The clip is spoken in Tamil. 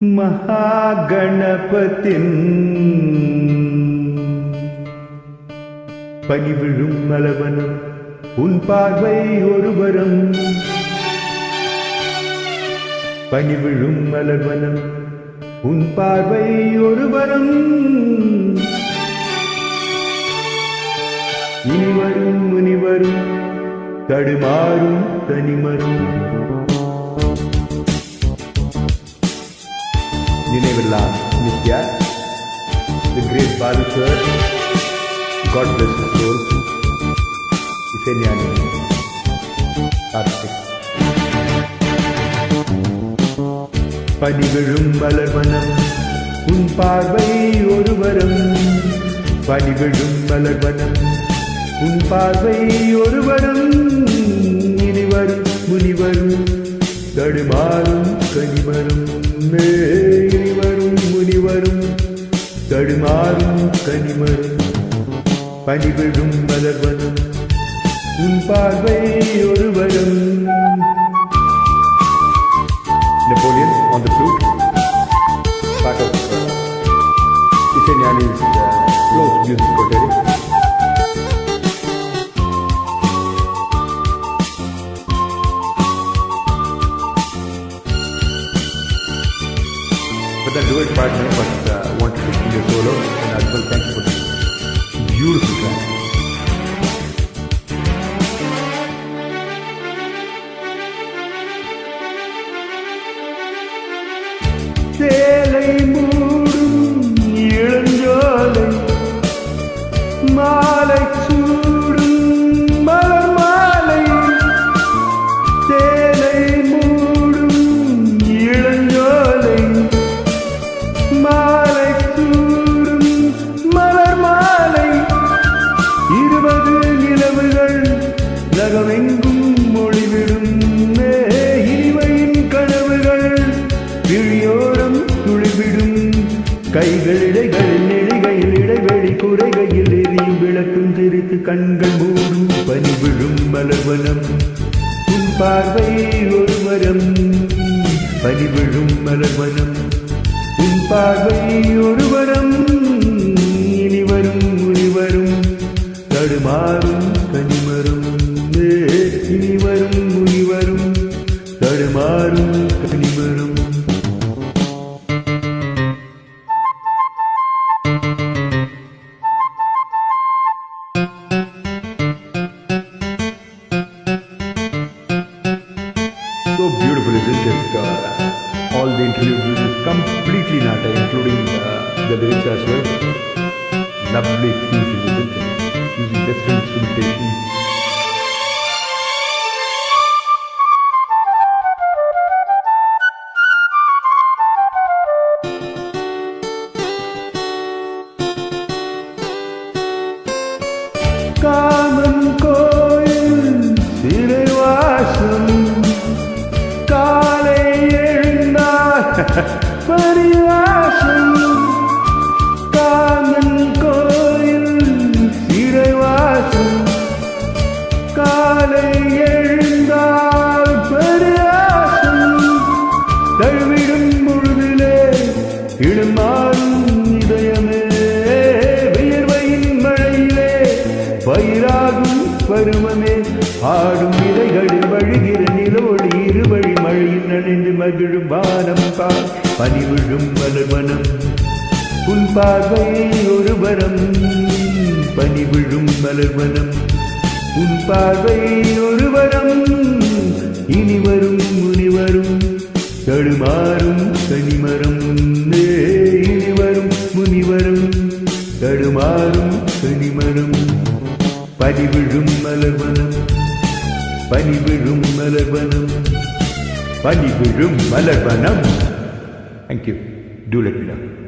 மகாகணபதின் பனிவிழும் மலவனம் உன் பார்வை ஒருவரம். பனிவிழும் மலவனம் உன் பார்வை ஒருவரம். இனிவரும் முனிவரும் தடுமாறும் தனிமரும். நினைவெல்லாம் Nithya, the great Balishwar, God bless his soul, இசைஞானி கார்த்திக். பனிவிழும் மலர்வனம் உன் பார்வை ஒருவரம். பனிவிழும் மலர்வனம் உன் பார்வை ஒருவரம். இனிவரும் முனிவரும் தடுமாறும் கனிமரும். இனிவரும் முனிவரும் தடுமாறும் கனிமரும். பனிவிழும் மலர்வனம் உன் பார்வை ஒருவரம். Napoleon on the flute, part of Isenyani's close music coterie. But the duet partner wanted to sing a solo, and as well, thank you for this beautiful track. சேலை மூடும் இளஞ்சோலை மாலை சூடும் மலர் மாலை. சேலை மூடும் இளஞ்சோலை மாலை சூடும் மலர் மாலை. 20 நிலவுகள் ரகமெங்கும் மொழிவிடும். இனிமையின் கனவுகள் விழியோரம் துளிவிடும். கைகள் இடைகளில் நெடுகையில் இடைவெளி குறைகையில் எரியும் விளக்கும் தெரித்து கண்கள் மூடும். பனிவிழும் மலர்வனம் உன் பார்வை ஒருவரம். பனிவிழும் மலர்வனம் உன் பார்வை ஒருவரம். இனிவரும் முனிவரும் தடுமாறும் கனிமரும். இனிவரும் முனிவரும் தடுமாறும் கனிமரும். So beautiful, isn't it? All the interview music completely nata, including the lyrics as well. Lovely fusion, isn't it? Using different instrumentation. Common கோயில் சிறைவாசம் காலை எழுந்தால் பரிவாசம். காமன் கோயில் சிறைவாசம் காலை எழுந்தால் பரிவாசம். தழுவிடும் பொழுதிலே இடுமாறும் இதயமே. வியர்வையின் மழையிலே பயிராகும் பருவமே. ஆடும் இலைகளில் வழிகிற நிலவொளி இருவழி மழையில் நனைந்து மகிழும் வானம் பார். பனிவிழும் மலர்வனம் உன் பார்வை ஒருவரம். பனிவிழும் மலர்வனம் உன் பார்வை ஒருவரம். இனிவரும் முனிவரும் தடுமாறும் கனிமரம். இனிவரும் முனிவரும் தடுமாறும் கனிமரம். பனிவிழும் மலர்வனம் பனிவிழும் மலர்வனம் பனிவிழும் மலர்வனம். Thank you. Do let me know.